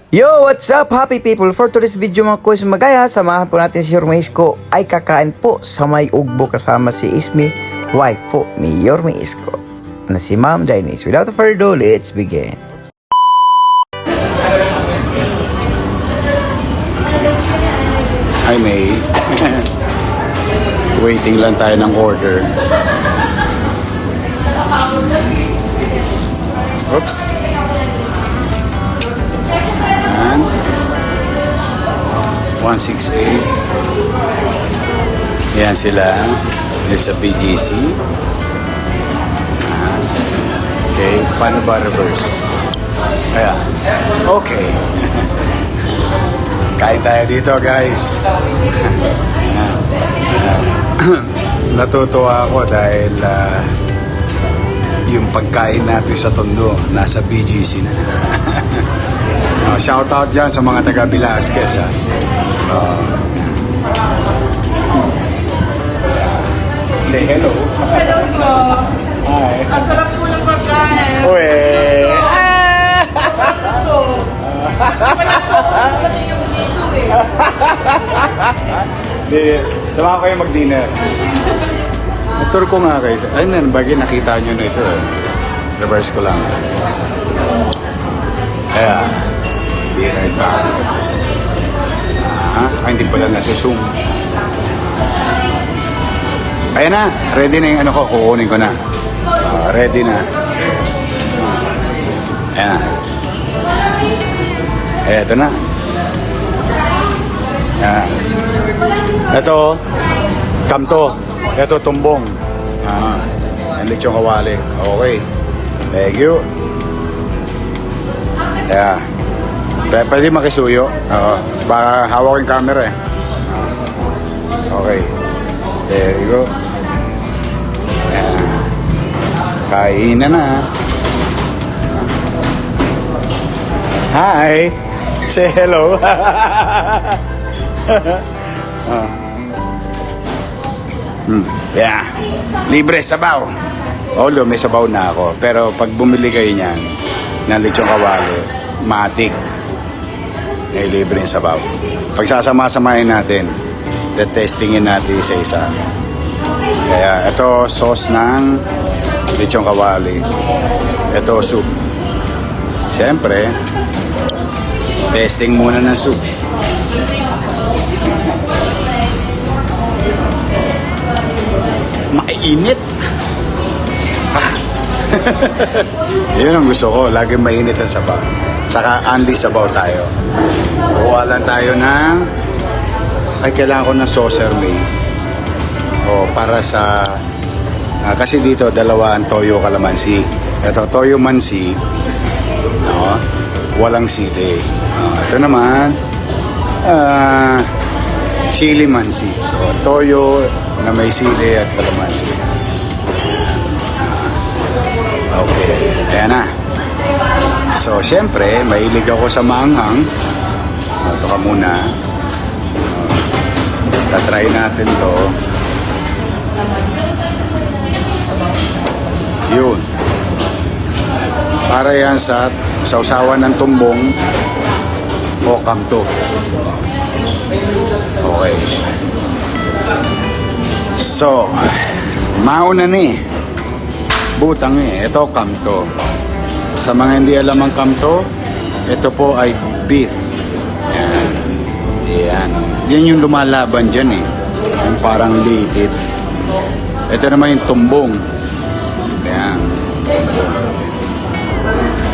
Yo, what's up happy people? For today's video mga kuys magaya, samahan po natin si Yorme Isko ay kakain po sa may ugbo kasama si Ismi, wife po ni Yorme Isko na si Ma'am Janice. Without further ado, let's begin. Hi May. Waiting lang tayo ng order. Oops. And 168. Yan sila. Yan sa BGC. Okay. Paano ba reverse? Ayan. Okay. Kain tayo dito guys. Natutuwa ako dahil yung pagkain natin sa Tondo nasa BGC na. Shout out dyan sa mga taga Velasquez. Say hello. Hello po. Hi. Ang sarap po ng pagkain. Uy. Ano to? Wala po ako pati yung dito eh. Di, sama ko kayo mag-dinner. Tour ko nga kayo. Ayun, bagay nakita nyo na ito. Reverse ko lang. Ayan. Dinner pa. Hindi pala nasuzoom. Ayan na. Ready na yung ano ko. Kukunin ko na. Ready na. Ayan. Eto na. Ayan. Ito, kamto. Ito, tumbong. Ang lechong kawali. Okay. Thank you. Yeah. Pwede makisuyo. Baka hawak yung camera eh. Okay. There you go. Yeah. Kain na. Hi. Say hello. Yeah. Libre sabaw. Although may sabaw na ako. Pero pag bumili kayo niyan ng lechong kawali, matik. May libre yung sabaw. Pag sasama-samahin natin, testingin natin isa-isa. Kaya ito sauce ng lechong kawali. Ito soup. Siyempre, testing muna ng soup. Mainit. Yun ang gusto ko. Lagi mainit ang sabaw. Saka only sabaw tayo. Kuha lang tayo ng kailangan ko ng saucer May. Para sa kasi dito dalawa ang toyo kalamansi. Ito toyo mansi. No? Walang sili. Ito naman chili mansi. Toyo na may sili at kalamansi. Okay. Ayan na. So, siyempre, mahilig ako sa maanghang. Ito ka muna. Tatry natin to. Yun. Para yan sa sausawan ng tumbong o kamto. Okay. So, mauna ni. Butang Ito kamto. Sa mga hindi alam ang kamto, ito po ay beef. Yan. Yan. Yan yung lumalaban dyan eh. Yung parang litid. Ito naman yung tumbong. Yan.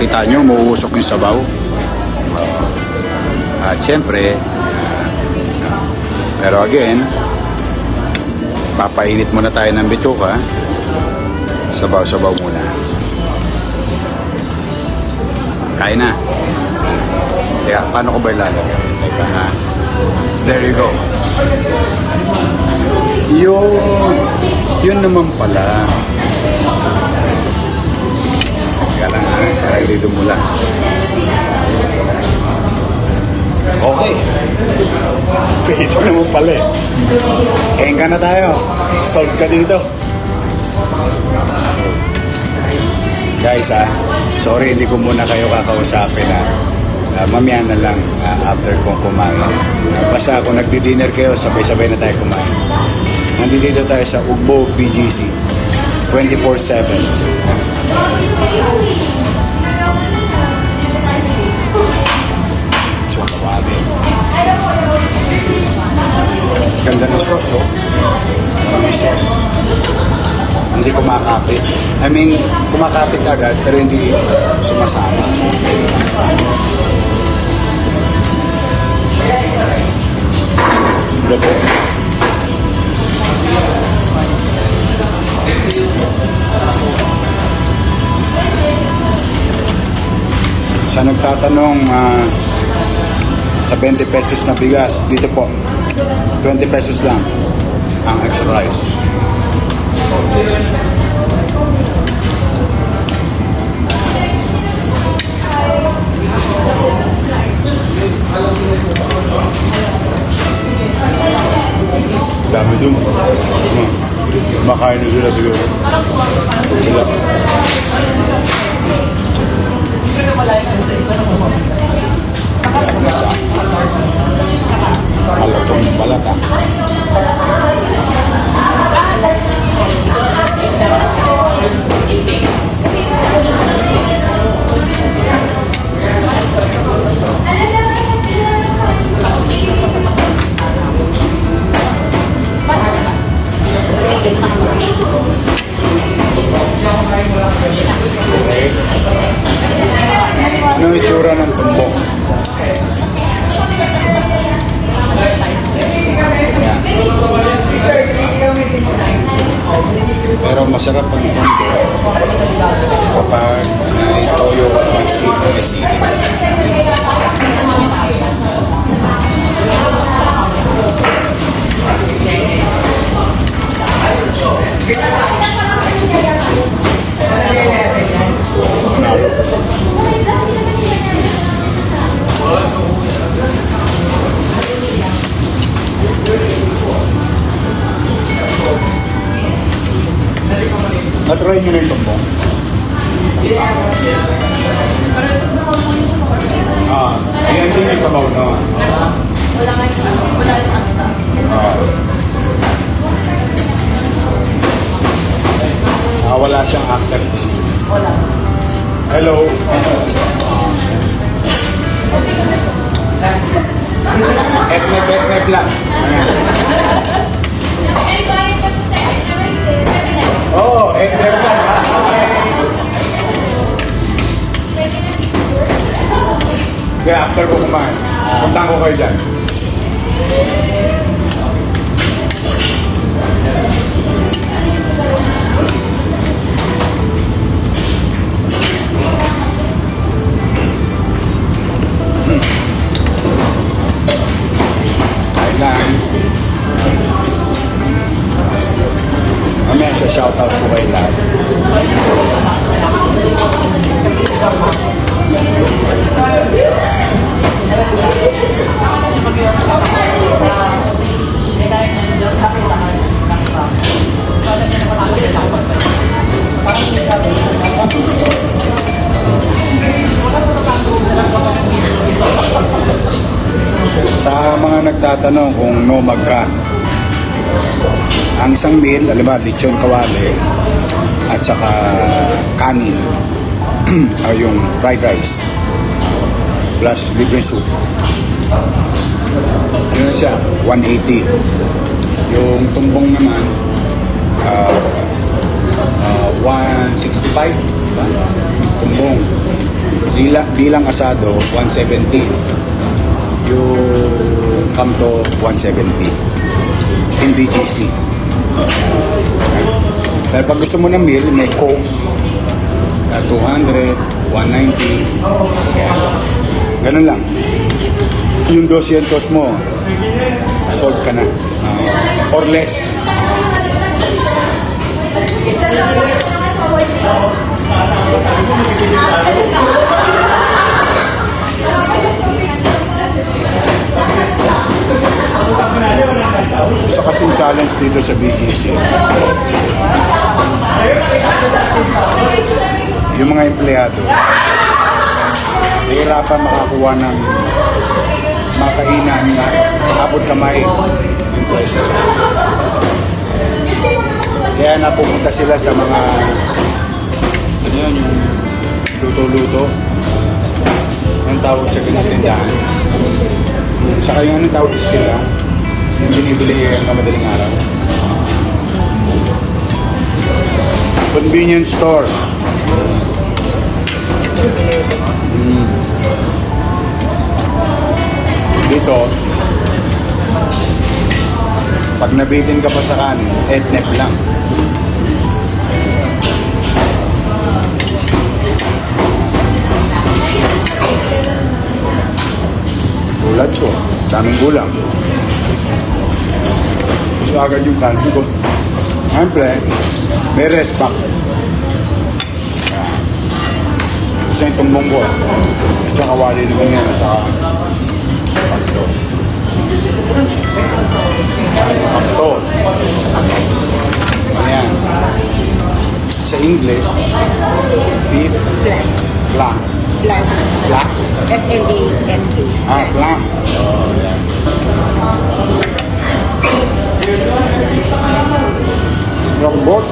Kita nyo, mauusok yung sabaw. At syempre, pero again, papainit muna tayo ng bituka. Sabaw-sabaw muna. Kain na. Kaya, paano ko ba ilalagay? Teka ha. There you go. Yun naman pala. Teka lang ha. Tara dito mulas. Okay. Ito naman pala eh. Hengka na tayo. Solve ka dito. Guys sorry hindi ko muna kayo kakausapin mamaya na lang after kong kumain. Basta kung nagdi-dinner kayo, sabay-sabay na tayo kumain. Nandito tayo sa Ugbo BGC 24/7. So, kawali. Ganda ng sauce, oh. May sauce. Hindi kumakapit. I mean, kumakapit agad, pero hindi sumasama. Gabi. Sa nagtatanong sa 20 pesos na bigas, dito po, 20 pesos lang ang extra rice. Dami dun. Makain na sila siguro. Sila. Nasa malapong ng balat, ah. Ano yung itsura ng tumbong? Ayan. Pero masarap ang tumbong kapag naitoyo at may sili. Na-try nyo na yung tumbong? Yan din yung sabaw na. Wala siyang aftertaste. Hello. Etnep lang. Oh, etnep lang. Kaya after ko kumain, puntahan ko kayo dyan. Kailan mamaya siya shoutout ko kayo lahat. Sa mga nagtatanong kung nomad ka, ang isang meal, alam ba, lechon kawali at saka kanin ay yung fried rice plus libre soup. Ano siya? 180. Yung tumbong naman 165. Tumbong. Bilang asado 170. Yung kamto 170 in BGC. Pero pag gusto mo ng meal, may Coke 200, 190. Ganun lang. Yung 200 mo, solve ka na. Or less. Isa kasing challenge dito sa BGC. Yung mga empleyado, Mahirapan makakuha ng makainan na abot kamay yung presyo. Kaya napupunta sila sa mga ano yun, yung luto-luto. Ang tawag sa ginatindahan. Saka yung anong tawag sa kila, yung binibili na madaling araw. Convenience store. Dito, pag nabitin ka pa sa kanin, etnep lang. Tulad ko, daming gulang. Gusto agad yung kanin ko. Siyempre, may respect. Gusto yung tumbong ko. Tsaka wali naman yan sa pagto. Pagto. Ayan. Sa English, beef flank. Flank. Flank? F-L-A-N-K. Flank. Oh, yeah. Lambot.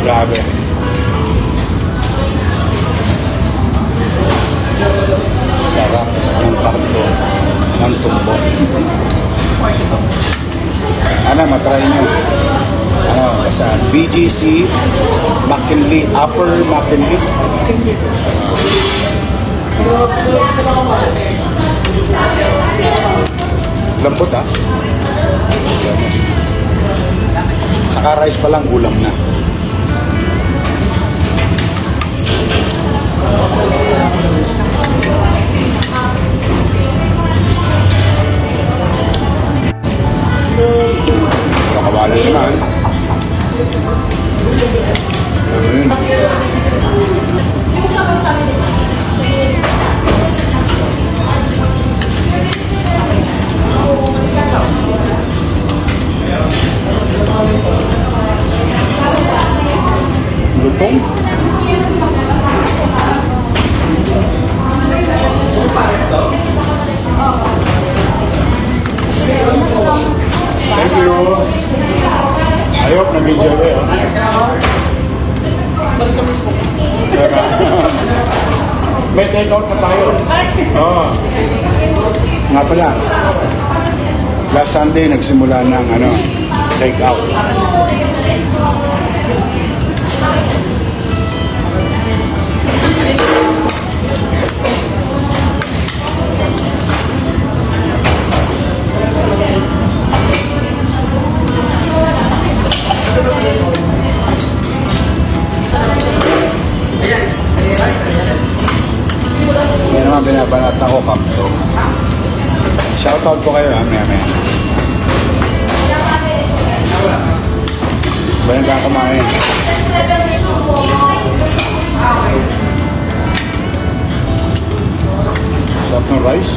Grabe. Sarap ng pakto ng tumbong. Ano, matry nyo. Ano, sa BGC McKinley, Upper McKinley. Lambot ah. Saka rice pa lang, ulam na. Kakawala naman. Ayun. Lutong? Thank you. I hope nag-enjoy kayo. Diba? May take out na tayo. Oo. Nga pala, last Sunday nagsimula ng take out. Hindi naman binabanat ako kamto. Shoutout po kayo, maya. Ba yung kakamain? Sarap ng rice.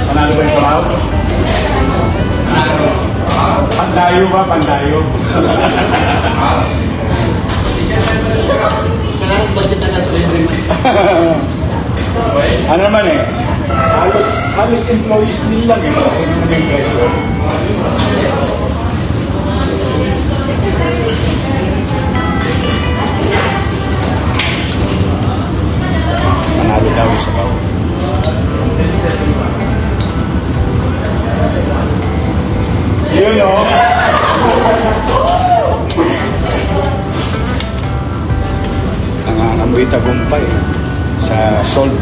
Panalo ba yung sabaw? Pandayo ba? Pandayo? Ano naman eh? Halos employees din lang eh. Naging presyo. Panalo daw yung sabaw. Yun o. Nangangamoy tagumpay. sa salt.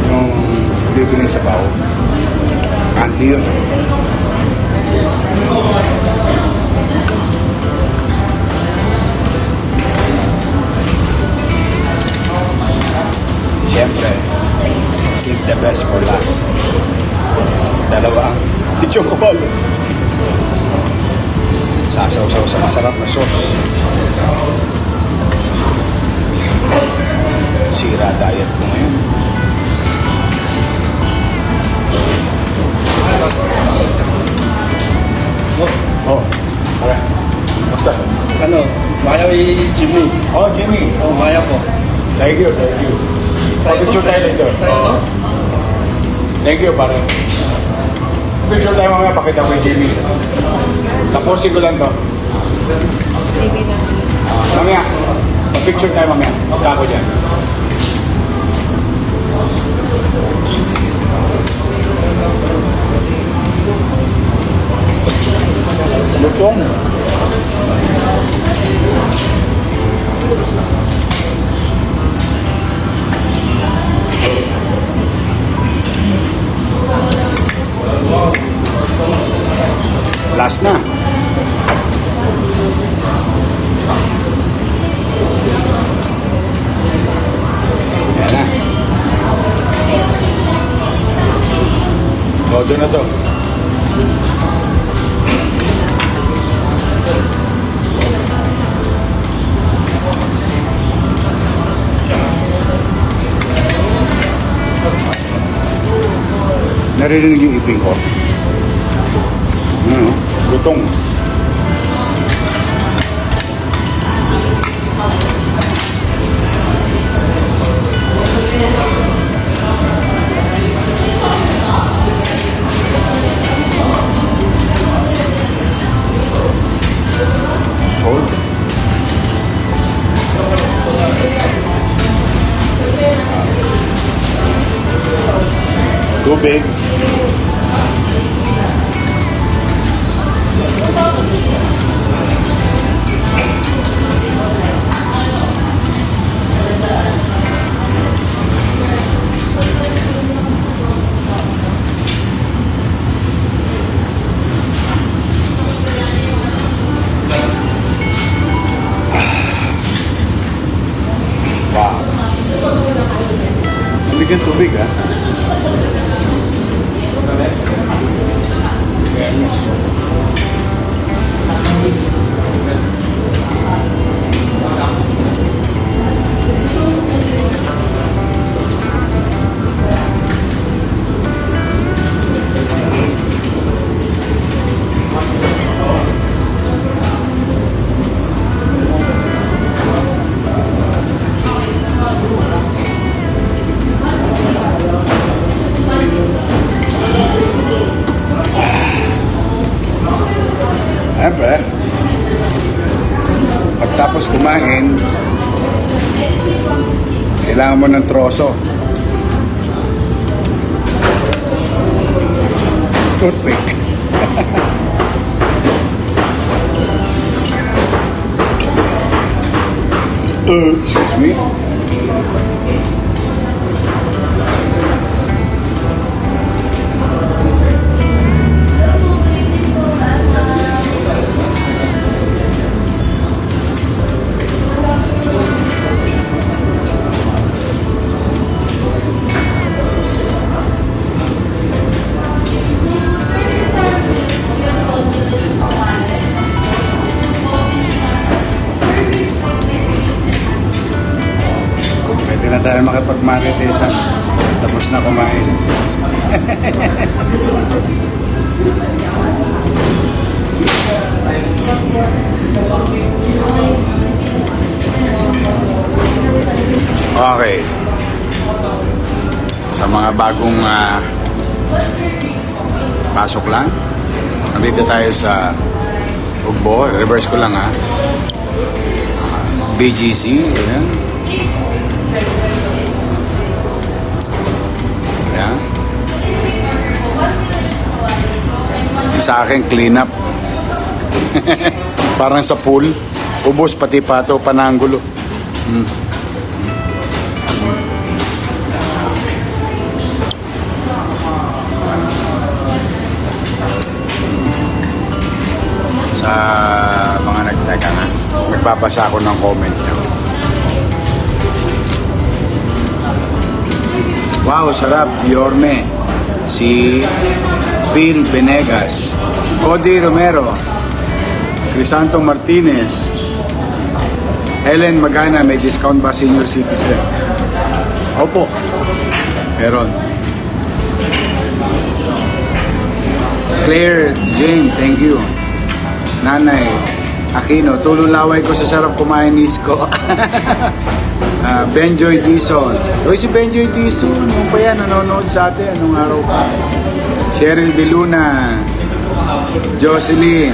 Yung libre ng sabaw, candy yun. Siyempre, save the best for last. Dalawang lechon kawali. Sasaw-saw sa masarap na sauce. Sira diet ko ngayon. Boss, Oh, okay. What's up? ano, mayaw i-Jimmy. Oh, Jimmy. Oh, mayaw ko. Thank you, thank you. Pag-picture tayo dito. Sa'yo to? Thank you, pare. Picture tayo mamaya, pakita ko kay Jimmy. Tapusin ko lang to. Mamaya, pag-picture tayo mamaya. Kako dyan. Lutong. Last na. Yan na. Todo na to. Narinig yung ipin ko. Lutong. Salt. Tubig. Wow. Bigyan tubig, ha? Siyempre, pagtapos kumain, kailangan mo ng troso. Toothpick. Excuse me. Pwede na tayo makipag-maritisan. Tapos na kumain. Okay. Sa mga bagong pasok lang, nandito tayo sa Ugbo. Reverse ko lang BGC. Ayan. Ayan. Sa akin, clean up. Parang sa pool. Ubos pati pato, pananggulo. Sa mga nagtaka nga, magbabasa ako ng comment nyo. Wow, sarap, Yorme. Si Bill Venegas, Cody Romero, Crisanto Martinez, Helen Magana, may discount ba senior citizen? Opo, meron. Claire Jane, thank you. Nanay Aquino, tululaway ko sa sarap kumain Isko. Benjoy Dizon. Uy, si Benjoy Dizon, nung pa yan, nanonood sa atin, anong araw pa? Cheryl De Luna, Jocelyn,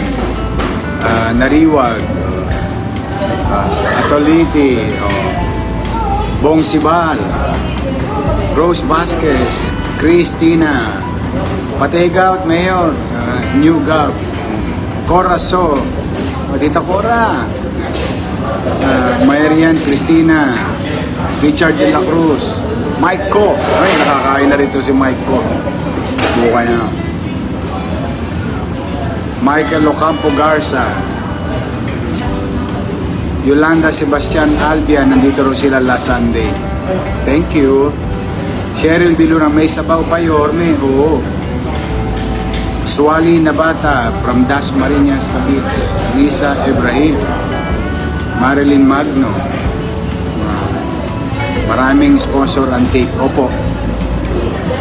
Nariwag, Atoliti, Bong Sibal, Rose Vasquez, Christina, Pategout Mayor, New Gab, Cora So, Tita Cora, Marian Cristina, Richard De La Cruz, Mike Co. Ay, nakakain na rito si Mike Co. Buka niya. Michael Ocampo Garza, Yolanda Sebastian Albia, nandito rin sila last Sunday. Thank you. Cheryl De Luna, may sabaw pa Yorme. Oo. Suwali Nabata from Das Marinas, Cavite. Lisa Ibrahim, Marilyn Magno. Maraming sponsor and tape. Opo.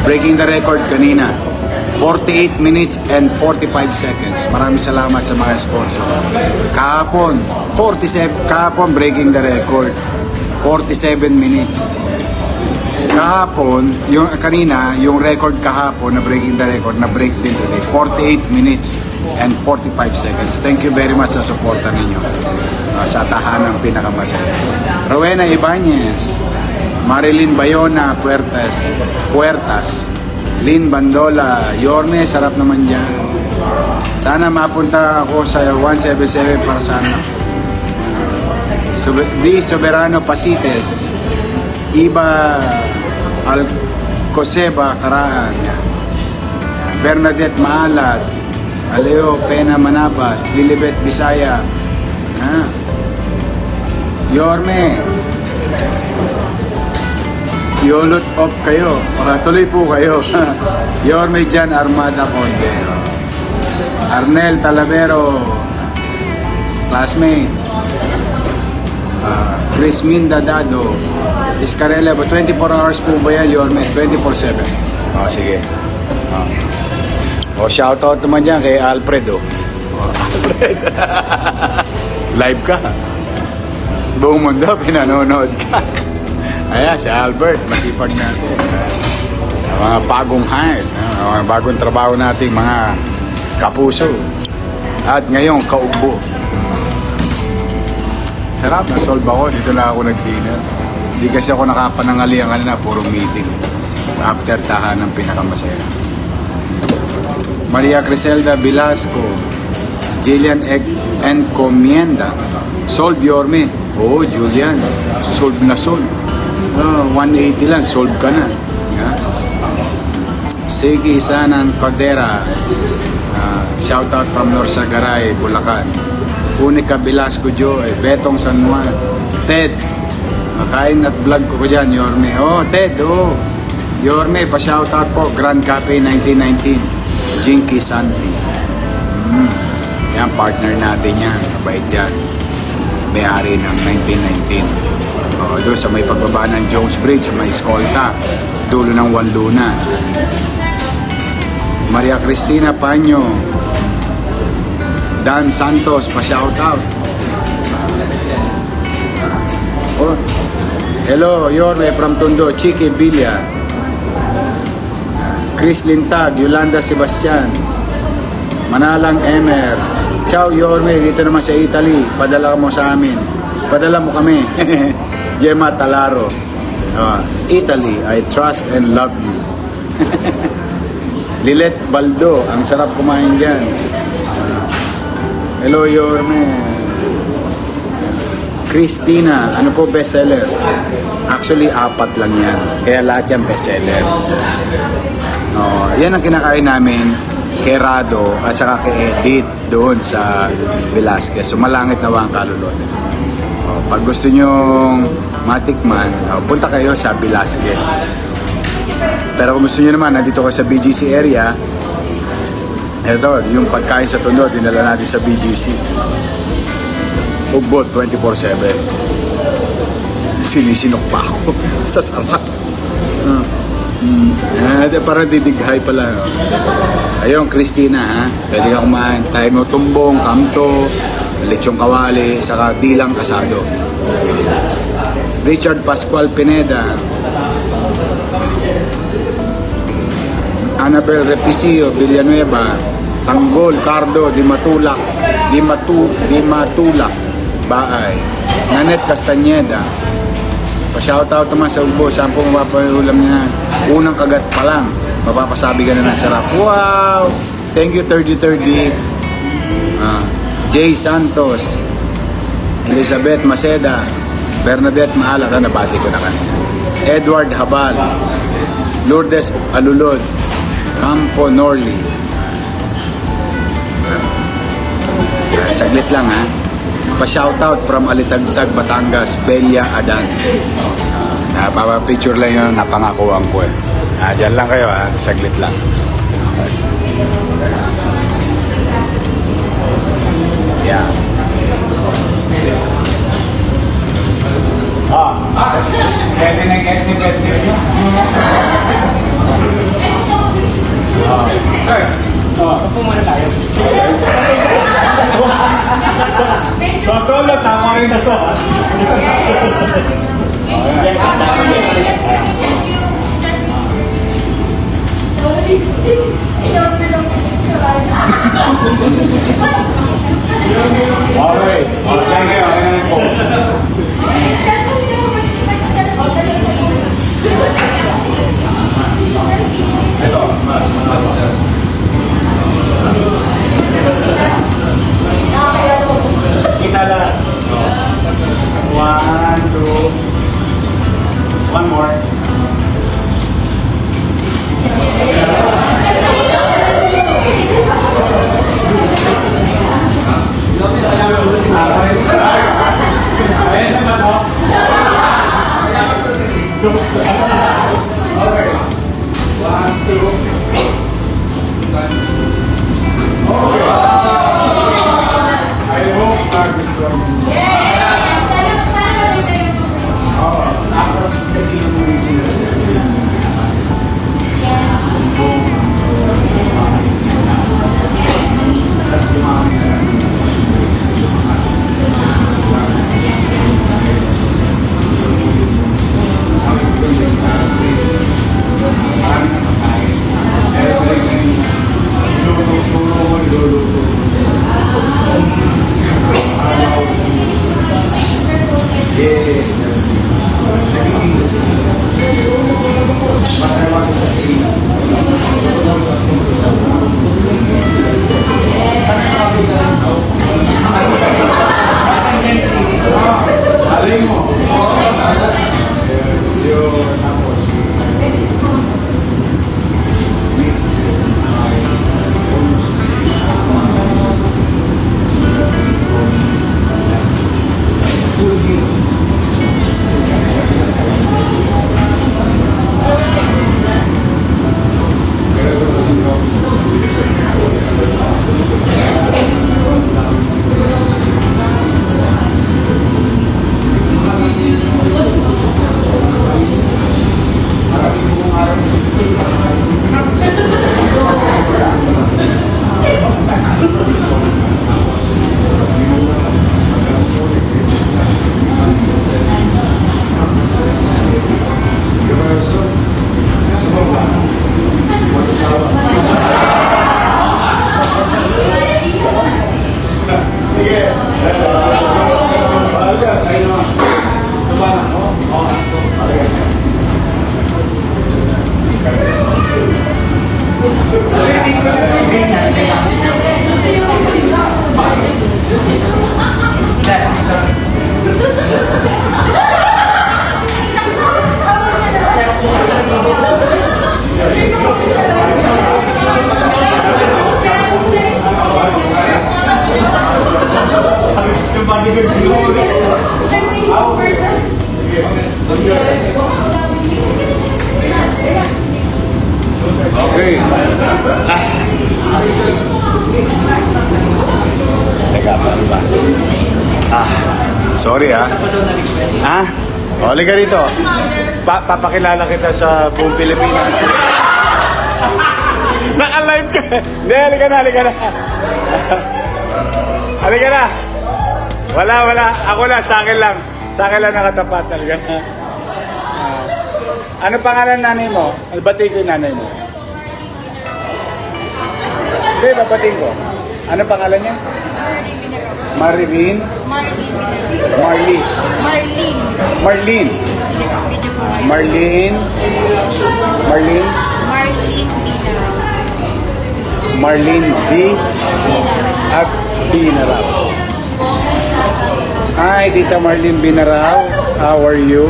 Breaking the record kanina. 48 minutes and 45 seconds. Maraming salamat sa mga sponsor. Kahapon, 47. Kahapon, breaking the record. 47 minutes. Kahapon, yung kanina, yung record kahapon na breaking the record, na break din today. 48 minutes and 45 seconds. Thank you very much sa suporta ninyo sa tahanang pinakamasaya. Rowena Ibanez, Marilyn Bayona Puertas, Lynn Bandola, Yorme, sarap naman dyan. Sana mapunta ako sa 177 para sana. Di Soberano Pasites, Iba Alcoseba Karaan, Bernadette Maalat, Aleo Pena Manabat, Lilibet Bisaya, Yorme, Yolot up kayo, tuloy po kayo. Yorme Jan Armada Conde, Arnel Talavero, classmate, Chris Minda Dado, Iscarella, 24 hours po ba yan, Yorme? 24/7. Sige. Shoutout naman dyan kay Alfred, Alfred. Live ka. Buong mundo, pinanonood ka. Ayan, si Albert, masipag natin. Mga bagong hire, mga bagong trabaho nating mga kapuso. At ngayon, kaugbo. Sarap, na-solve ako. Dito lang ako nag-dinner. Hindi kasi ako nakapanangaliangan na puro meeting. After tahanang pinakamasaya. Maria Criselda Velasco, Jillian Encomienda. Solve Yorme. Oo, Julian. Solve na solve. 180 lang, solve ka na. Sigi Sanan Cordera. Shoutout from Norsagaray, Bulacan. Unica Velasco Joy, Betong San Juan. Ted, makain at vlog ko dyan, Yorme. Ted, Yorme, pa-shoutout po, Grand Cafe 1919, Jinky Santi. Yan, partner natin yan, mabait yan. May-ari ng 1919. Doon sa may pagbaba ng Jones Bridge, sa may Escolta, dulo ng Juan Luna. Maria Cristina Paño, Dan Santos, pa-shoutout. Hello, Yorme from Tondo, Chiki Villa. Chris Lintag, Yolanda Sebastian. Manalang Emer. Ciao Yorme, dito naman sa Italy. Padala mo sa amin. Padala mo kami. Gemma Talaro. Italy, I trust and love you. Lilet Baldo, ang sarap kumain dyan. Hello Yorme. Christina, ano po bestseller? Actually, 4 lang yan. Kaya lahat yan bestseller. Yan ang kinakain namin kay Rado at saka kay Edith doon sa Velasquez. Sumalangit na ang kaluluwa. Pag gusto nyong matikman, punta kayo sa Velasquez. Pero kung gusto nyo naman, nandito ko sa BGC area, ito, yung pagkain sa Tondo, dinala natin sa BGC. Ugbot 24/7. Sinisinok pa ako sa sarap. Parang didighay pala. No? Ayun, Christina, ha? Pwede ka kumain. Tayo mo tumbong, kamto, lechong kawali, saka dilang asado. Richard Pascual Pineda. Annabel Repicio Villanueva. Tanggol, Cardo, Di Matulak, Di Matulak, Baay. Nanette Castañeda. Pa-shoutout naman sa Ugbo, saan po mapapahulam niya? Unang kagat pa lang, mapapasabi ka na ng sarap. Wow! Thank you, 3030. Jay Santos, Elizabeth Maceda, Bernadette Maalaga, nabati ko na kanina. Edward Habal, Lourdes Alulod, Campo Norli. Saglit lang ha. Pa-shoutout from Alitagtag, Batangas, Belia Adan. Napapa-picture lang yun, napangakuan ko eh. Diyan lang kayo ha, saglit lang. Yeah. Pwede na yung ethnic Upo muna tayo. Solo, tama rin na to. Okay. Okay na po. Ito, mas. Kita lang. 1, 2. One more. Ayan naman mo. Okay. 1, 2. I hope gusto mo. Kasi Sorry ha. Ha? O, halika rito. Papakilala kita sa buong Pilipinas. Naka-live ka. Hindi, halika na. Halika na. Wala. Ako lang, sa akin lang. Sa akin lang nakatapat. Halika na. Ano pangalan nanay mo? Albating ko yung nanay mo. Hindi, babating ko. Ano pangalan niya? Marlene? Marlene. Marlene B. At Binaraw. Hi, Tita Marlene Binaraw. How are you?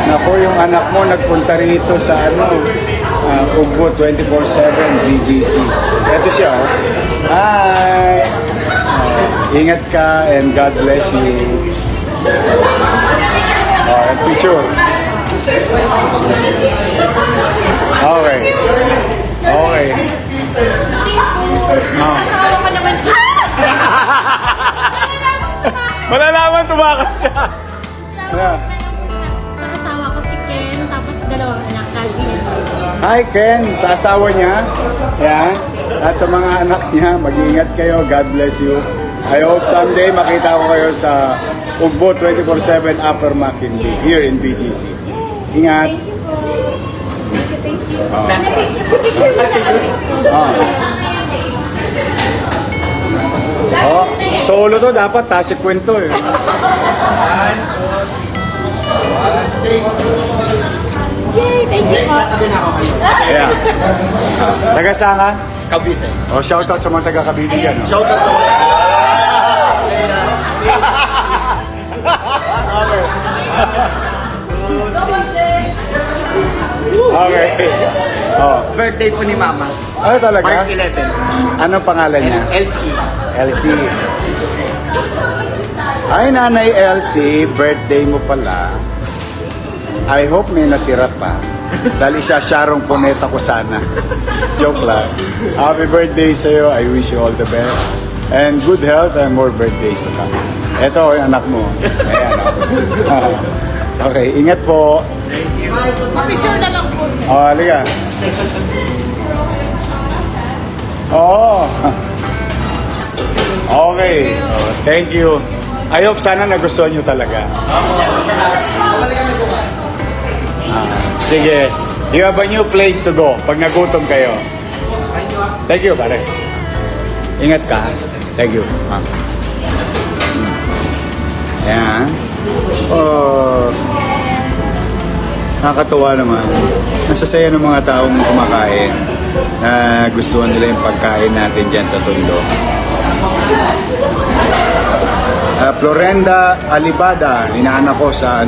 Naku, yung anak mo nagpunta rito sa Ugbo 24/7 BGC. Ito siya, oh. Hi! Ingat ka and God bless you. Picture. Okay. Kasama ko naman. Malalaman tumakas siya. Sa asawa ko si Ken, tapos dalawang anak kasi. Hi Ken, sa asawa niya. Yan. At sa mga anak niya, mag-iingat kayo. God bless you. I hope someday makita ko kayo sa Ugbo 24/7 Upper McKinley here in BGC. Ingat. Solo to dapat tasik kwento eh. Yay, thank you po. Ayan. Taga saan ka? Cavite. Shoutout sa mga taga Cavite dyan. Shout out sa mga Okay. birthday po ni Mama. Ano talaga? March 11. Anong pangalan niya? LC. Elsie. Ay, Nanay Elsie, birthday mo pala. I hope may natira pa. Dahil isasyarong puneta ko sana. Joke lang. Happy birthday sa'yo. I wish you all the best. And good health and more birthdays to come. Ito, yung anak mo. Ayan. Okay, ingat po. Picture na lang po, sir. Halika. Oo. Okay. Thank you. I hope sana nagustuhan nyo talaga. Sige. You have a new place to go pag nagutom kayo. Thank you, pare. Ingat ka. Thank you. Ayan. Oh. Nakakatuwa naman. Nasasaya ng mga taong kumakain na gustuhan nila yung pagkain natin dyan sa Tondo. Florenda Alibada, inaanak ko sa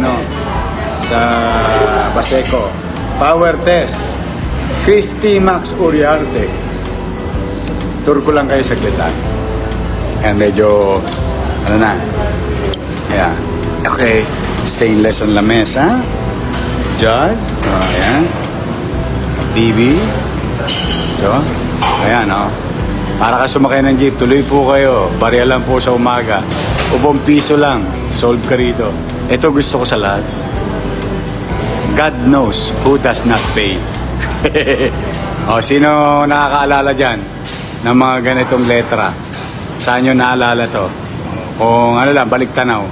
sa Baseco. Power Test. Christy Max Uriarte. Tour ko lang kayo sa Glitan. Ayan, medyo na. Yeah. Okay. Stainless ang lames, ha? Diyan. Ayan. TV. Ito. Ayan, oh. Para ka sumakay ng jeep, tuloy po kayo. Barya lang po sa umaga. 10 piso lang. Solve ka rito. Ito gusto ko sa lahat. God knows who does not pay. O, sino nakakaalala dyan ng mga ganitong letra? Saan nyo naalala to? Kung ano lang, balik tanaw.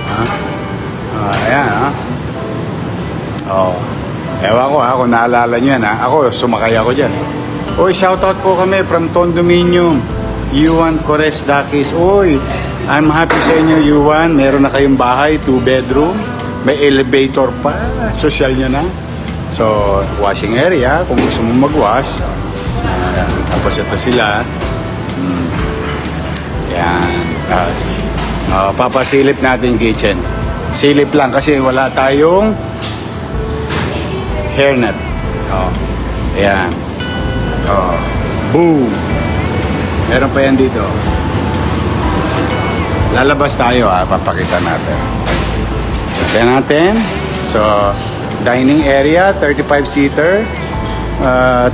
Ha? Ayan, ha? Ewan ko ha, kung naalala nyo yan ha. Ako, sumakay ako dyan. Oy, shoutout po kami from Condominium. Yuan Cores Dakis. Oy, I'm happy sa inyo, Yuan. Meron na kayong bahay, 2 bedroom. May elevator pa. Social nyo na. So, washing area, kung gusto mo mag-wash. Ayan. Tapos ito sila. Yan. Papasilip natin yung kitchen. Silip lang kasi wala tayong hairnet. Ayan. Boom. Meron pa yan dito. Lalabas tayo papakita natin. Tignan natin. So, dining area, 35-seater.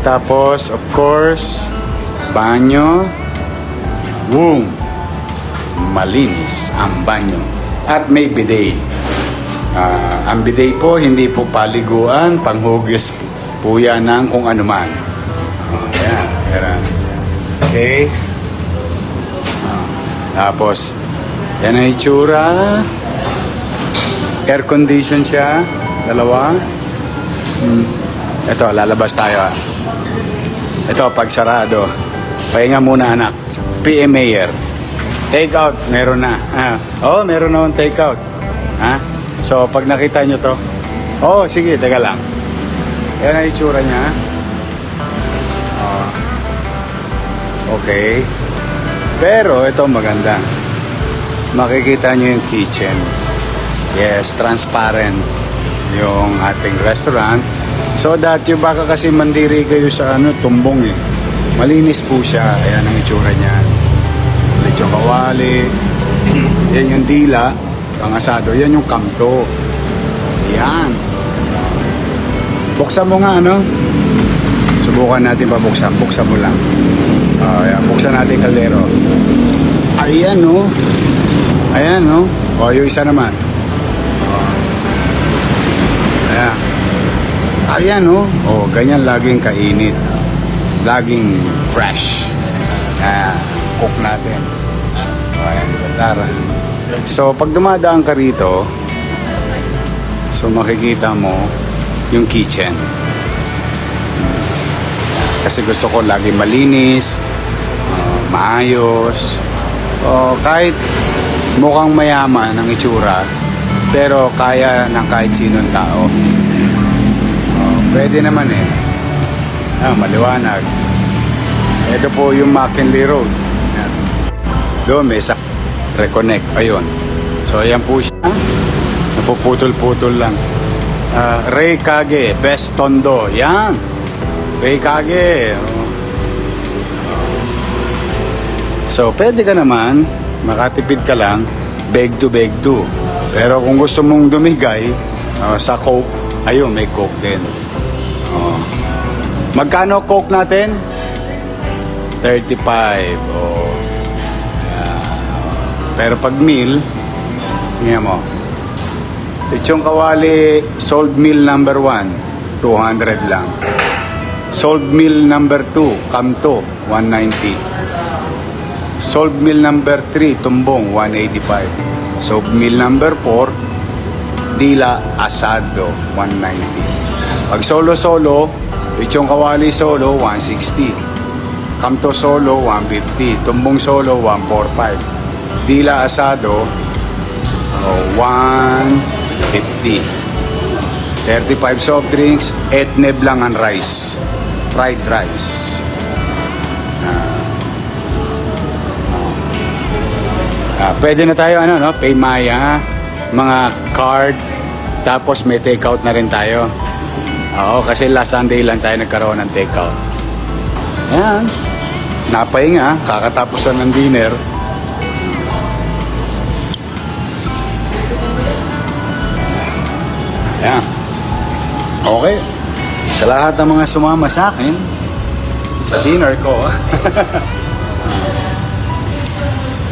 Tapos, of course, banyo. Boom. Malinis ang banyo. At may bidet. Ang bidet po, hindi po paliguan, panghugis po yan ng kung ano man. Ayan. Ayan. Okay. Tapos, yan ang itsura. Air condition siya. Dalawa. Ito, lalabas tayo. Ito, pag sarado. Pahinga muna, anak. PM Mayor. Take out, meron na. Meron na akong take out. So, pag nakita nyo to, sige, teka lang. Yan ang itsura niya. Okay. Pero, ito maganda. Makikita nyo yung kitchen. Yes, transparent yung ating restaurant. So that yung baka kasi mandiri kayo sa tumbong eh. Malinis po siya. Ayan ang itsura niya. Lechon kawali. Yan yung dila. Ang asado. Yan yung kamto. Yan. Buksan mo nga Subukan natin pabuksan. Buksan mo lang. Ayan. Buksan natin kaldero. Ayan Ayan yung isa naman. Ayan. Ayan ganyan laging kainit. Laging fresh. Cook natin. Ayan, tara. So, pag dumadaan ka rito, so makikita mo yung kitchen. Kasi gusto ko laging malinis, maayos. Kahit mukhang mayaman ang itsura, pero kaya ng kahit sinong tao. Pwede naman maliwanag. Ito po yung McKinley Road. Doon may reconnect. Ayun. So ayan po siya. Napuputol-putol lang. Ray Kage, Best Tondo. Yan. Ray Kage. So pwede ka naman, makatipid ka lang, beg to. Pero kung gusto mong dumigay sa Coke, ayun, may Coke din. Magkano Coke natin? 35. Pero pag meal, tingnan mo. Lechon kawali, sold meal number 1, 200 lang. Sold meal number 2, kamto, 190. Sold meal number 3, tumbong, 185. Sold meal number 4, dila asado, 190. Pag solo, lechon kawali solo, 160. Kamto solo, 150. Tumbong solo, 145. Dila asado, 150. 35 soft drinks, etneb lang ang rice. Fried rice. Pwede na tayo, Pay Maya, mga card, tapos may takeout na rin tayo. Kasi last Sunday lang tayo nagkaroon ng takeout. Ayan. Napahinga, kakatapos ng dinner. Ayan. Okay. Sa lahat ng mga sumama sa akin, sa dinner ko,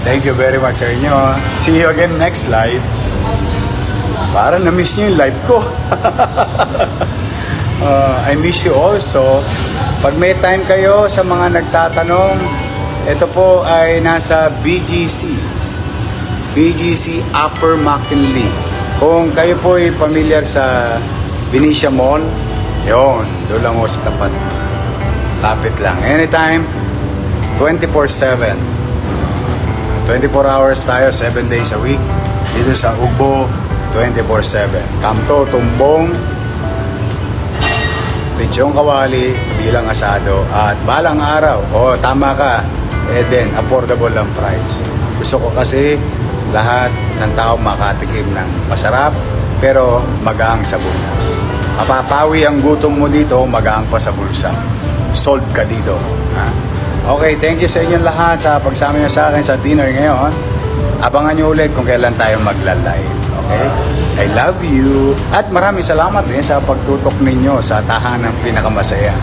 thank you very much sa inyo. See you again next live. Parang na-miss niyo yung live ko. I miss you also. Pag may time kayo sa mga nagtatanong, ito po ay nasa BGC Upper McKinley. Kung kayo po ay familiar sa Benicia Mall, yun, doon lang sa tapat. Lapit lang. Anytime, 24/7. 24 hours tayo, 7 days a week. Dito sa Ugbo, 24/7. Kamto, tumbong, lechon kawali, bilang asado. At balang araw, tama ka, then affordable ang price. Gusto ko kasi lahat ng tao makatikim ng masarap, pero magaang sa bulsa. Mapapawi ang gutom mo dito, magaang pa sa bulsa. Sold ka dito. Okay, thank you sa inyong lahat sa pagsama niyo sa akin sa dinner ngayon. Abangan niyo ulit kung kailan tayo magla-live. Okay? I love you. At maraming salamat din sa pagtutok ninyo sa tahanang pinakamasaya.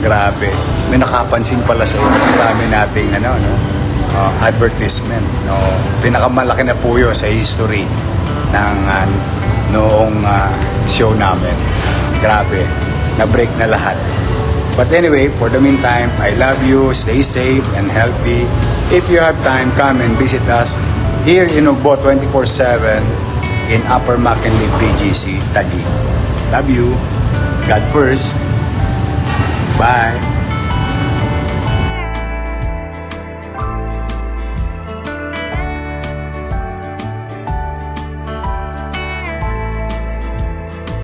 Grabe. May nakapansin pala sa inyo. Marami nating advertisement. Pinakamalaki na po yun sa history ng noong show namin. Grabe, na-break na lahat. But anyway, for the meantime, I love you, stay safe and healthy. If you have time, come and visit us here in Ugbo 24/7 in Upper McKinley BGC, Taguig. Love you. God first. Bye.